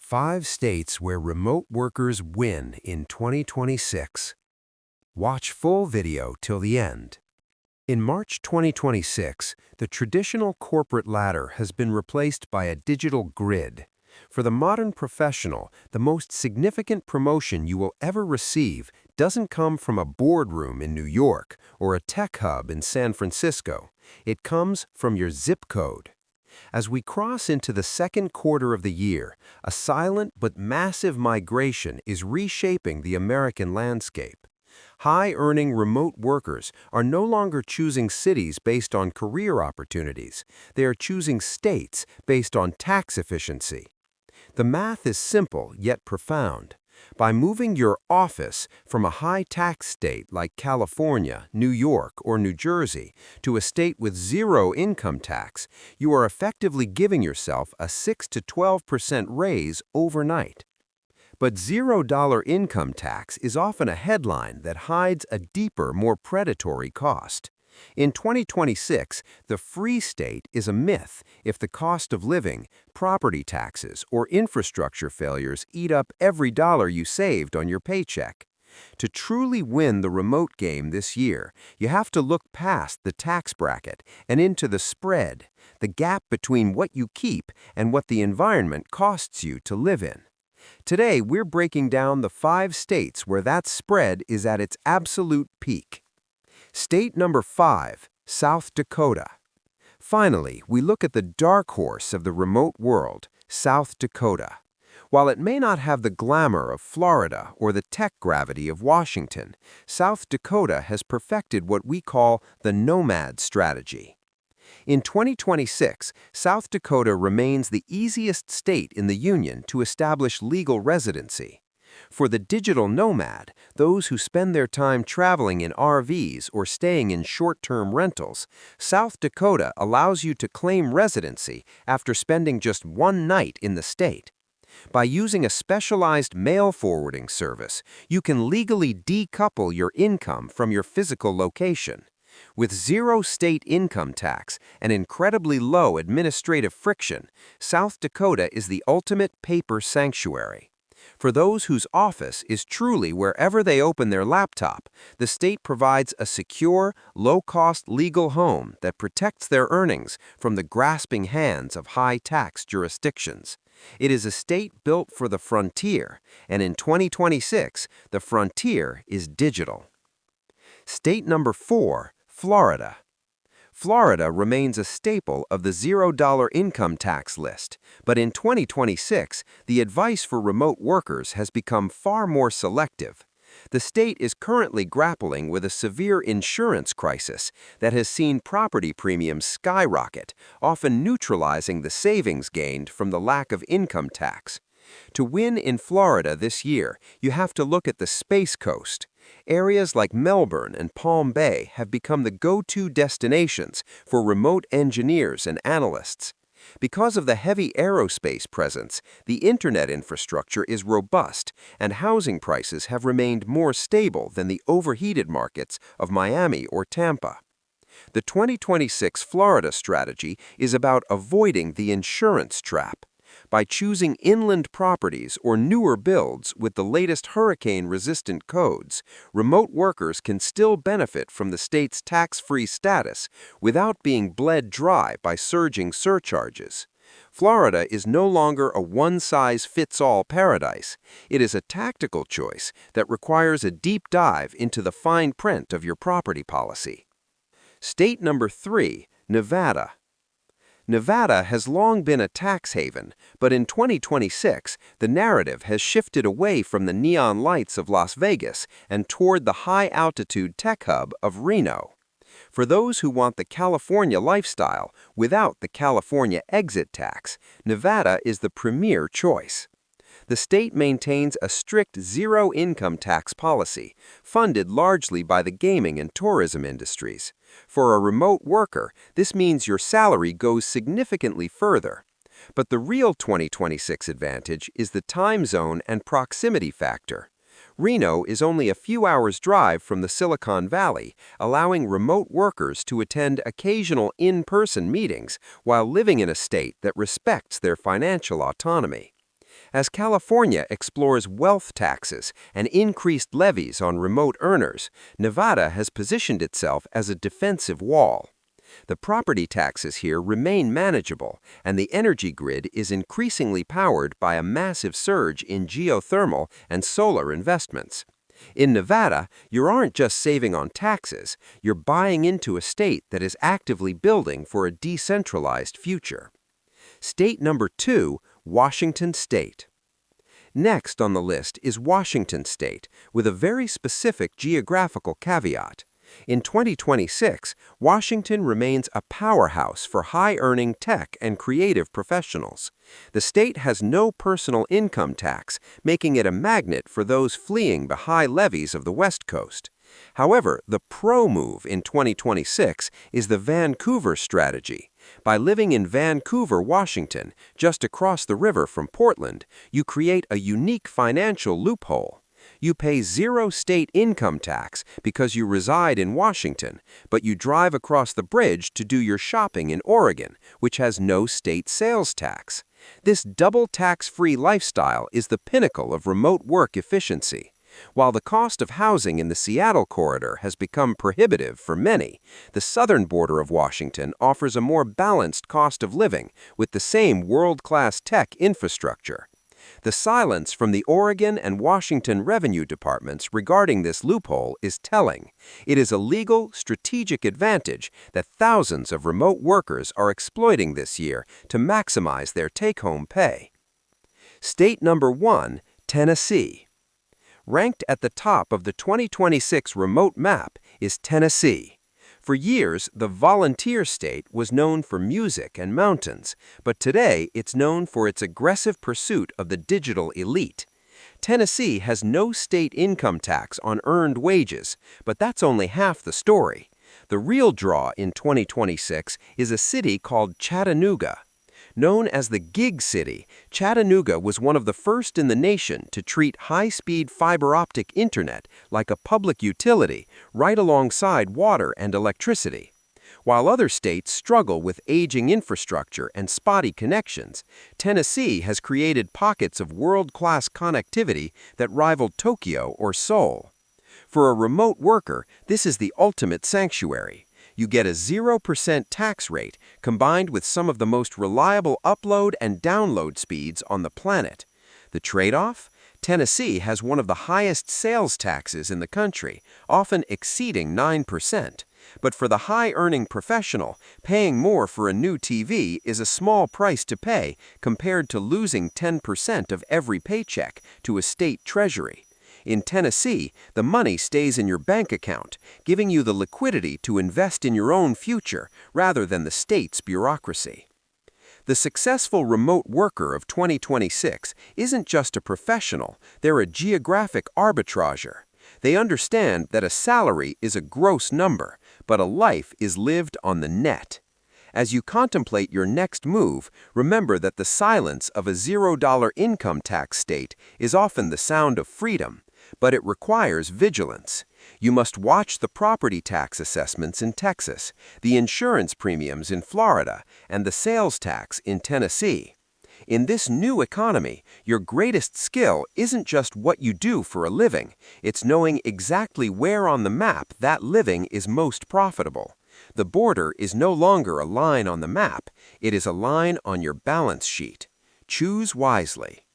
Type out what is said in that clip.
5 states where remote workers win in 2026. Watch full video till the end. In March 2026, the traditional corporate ladder has been replaced by a digital grid. For the modern professional, the most significant promotion you will ever receive doesn't come from a boardroom in New York or a tech hub in San Francisco. It comes from your zip code. As we cross into the second quarter of the year, a silent but massive migration is reshaping the American landscape. High-earning remote workers are no longer choosing cities based on career opportunities. They are choosing states based on tax efficiency. The math is simple yet profound. By moving your office from a high-tax state like California, New York, or New Jersey to a state with zero income tax, you are effectively giving yourself a 6 to 12% raise overnight. But $0 income tax is often a headline that hides a deeper, more predatory cost. In 2026, the free state is a myth if the cost of living, property taxes, or infrastructure failures eat up every dollar you saved on your paycheck. To truly win the remote game this year, you have to look past the tax bracket and into the spread, the gap between what you keep and what the environment costs you to live in. Today, we're breaking down the 5 states where that spread is at its absolute peak. State number 5, South Dakota. Finally, we look at the dark horse of the remote world, South Dakota. While it may not have the glamour of Florida or the tech gravity of Washington, South Dakota has perfected what we call the nomad strategy. In 2026, South Dakota remains the easiest state in the union to establish legal residency. For the digital nomad, those who spend their time traveling in RVs or staying in short-term rentals, South Dakota allows you to claim residency after spending just one night in the state. By using a specialized mail forwarding service, you can legally decouple your income from your physical location. With zero state income tax and incredibly low administrative friction, South Dakota is the ultimate paper sanctuary. For those whose office is truly wherever they open their laptop, the state provides a secure, low-cost legal home that protects their earnings from the grasping hands of high-tax jurisdictions. It is a state built for the frontier, and in 2026, the frontier is digital. State number 4, Florida. Florida remains a staple of the $0 income tax list, but in 2026, the advice for remote workers has become far more selective. The state is currently grappling with a severe insurance crisis that has seen property premiums skyrocket, often neutralizing the savings gained from the lack of income tax. To win in Florida this year, you have to look at the Space Coast. Areas like Melbourne and Palm Bay have become the go-to destinations for remote engineers and analysts. Because of the heavy aerospace presence, the internet infrastructure is robust, and housing prices have remained more stable than the overheated markets of Miami or Tampa. The 2026 Florida strategy is about avoiding the insurance trap. By choosing inland properties or newer builds with the latest hurricane-resistant codes, remote workers can still benefit from the state's tax-free status without being bled dry by surging surcharges. Florida is no longer a one-size-fits-all paradise. It is a tactical choice that requires a deep dive into the fine print of your property policy. State number 3, Nevada. Nevada has long been a tax haven, but in 2026, the narrative has shifted away from the neon lights of Las Vegas and toward the high-altitude tech hub of Reno. For those who want the California lifestyle without the California exit tax, Nevada is the premier choice. The state maintains a strict zero income tax policy, funded largely by the gaming and tourism industries. For a remote worker, this means your salary goes significantly further. But the real 2026 advantage is the time zone and proximity factor. Reno is only a few hours' drive from the Silicon Valley, allowing remote workers to attend occasional in-person meetings while living in a state that respects their financial autonomy. As California explores wealth taxes and increased levies on remote earners, Nevada has positioned itself as a defensive wall. The property taxes here remain manageable, and the energy grid is increasingly powered by a massive surge in geothermal and solar investments. In Nevada, you aren't just saving on taxes, you're buying into a state that is actively building for a decentralized future. State number 2, Washington State. Next on the list is Washington State, with a very specific geographical caveat. In 2026, Washington remains a powerhouse for high-earning tech and creative professionals. The state has no personal income tax, making it a magnet for those fleeing the high levies of the West Coast. However, the pro-move in 2026 is the Vancouver strategy. By living in Vancouver, Washington, just across the river from Portland, you create a unique financial loophole. You pay zero state income tax because you reside in Washington, but you drive across the bridge to do your shopping in Oregon, which has no state sales tax. This double tax-free lifestyle is the pinnacle of remote work efficiency. While the cost of housing in the Seattle corridor has become prohibitive for many, the southern border of Washington offers a more balanced cost of living with the same world-class tech infrastructure. The silence from the Oregon and Washington revenue departments regarding this loophole is telling. It is a legal, strategic advantage that thousands of remote workers are exploiting this year to maximize their take-home pay. State number 1, Tennessee. Ranked at the top of the 2026 remote map is Tennessee. For years, the volunteer state was known for music and mountains, but today it's known for its aggressive pursuit of the digital elite. Tennessee has no state income tax on earned wages, but that's only half the story. The real draw in 2026 is a city called Chattanooga. Known as the Gig City, Chattanooga was one of the first in the nation to treat high-speed fiber optic internet like a public utility right alongside water and electricity. While other states struggle with aging infrastructure and spotty connections, Tennessee has created pockets of world-class connectivity that rival Tokyo or Seoul. For a remote worker, this is the ultimate sanctuary. You get a 0% tax rate combined with some of the most reliable upload and download speeds on the planet. The trade-off? Tennessee has one of the highest sales taxes in the country, often exceeding 9%. But for the high-earning professional, paying more for a new TV is a small price to pay compared to losing 10% of every paycheck to a state treasury. In Tennessee, the money stays in your bank account, giving you the liquidity to invest in your own future rather than the state's bureaucracy. The successful remote worker of 2026 isn't just a professional, they're a geographic arbitrager. They understand that a salary is a gross number, but a life is lived on the net. As you contemplate your next move, remember that the silence of a $0 income tax state is often the sound of freedom. But it requires vigilance. You must watch the property tax assessments in Texas, the insurance premiums in Florida, and the sales tax in Tennessee. In this new economy, your greatest skill isn't just what you do for a living, it's knowing exactly where on the map that living is most profitable. The border is no longer a line on the map, it is a line on your balance sheet. Choose wisely.